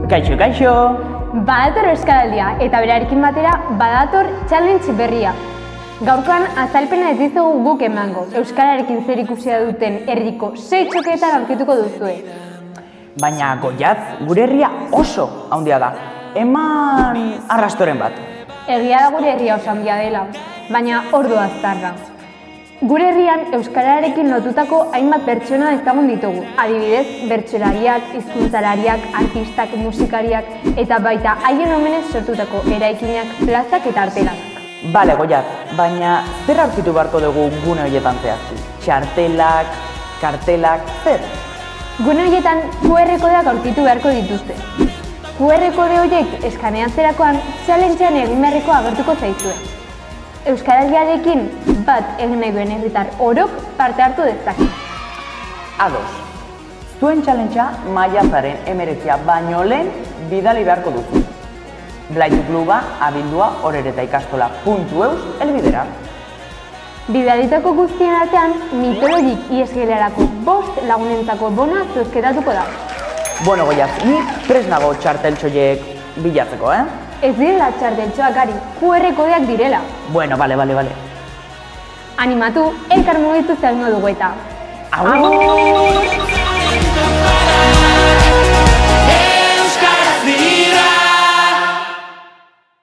Kaixo, kaixo! Badator Euskaraldia eta berarekin batera badator challenge berria. Gaurkoan azalpena ez dizugu guk emango. Euskararekin zerikusia duten herriko 6 txokeetan aurkituko duzue. Baina Goiatz, gure herria oso handia da. Eman arrastoren bat. Egia da gure herria oso handia dela, baina ordu aztarra. Gure herrian euskararekin lotutako hainbat pertsona ezagun ditugu. Adibidez, bertsolariak, hizkuntzalariak, artistak, musikariak eta baita haien omenez sortutako eraikinak, plazak eta artelak. Bale, Goiatz, baina zer aurkitu beharko dugu gune horietan zehaztu? Txartelak, kartelak, zer? Gune horietan QR kodeak aurkitu beharko dituzte. QR kode horiek eskaneatzerakoan challengean egin beharreko agertuko zaizue. Euskaraldiarekin bat egin nahi duen herritar orok parte hartu dezake. Ados. Zuen challengea maiatzaren 19 baino lehen bidali beharko duzu. Blaitu kluba abildua oreretaikastola.eus elbidera. Bidalitako guztien artean, mitologik iesgelerako 5 lagunentzako bona zozketatuko da. Bueno, Goiatz, ni prest nago txarteltxoiek bilatzeko, Ez direla txarteltxoak ari, QR kodeak direla. Bueno, bale. Animatu, elkar mugitu egingo dugu eta. Agur!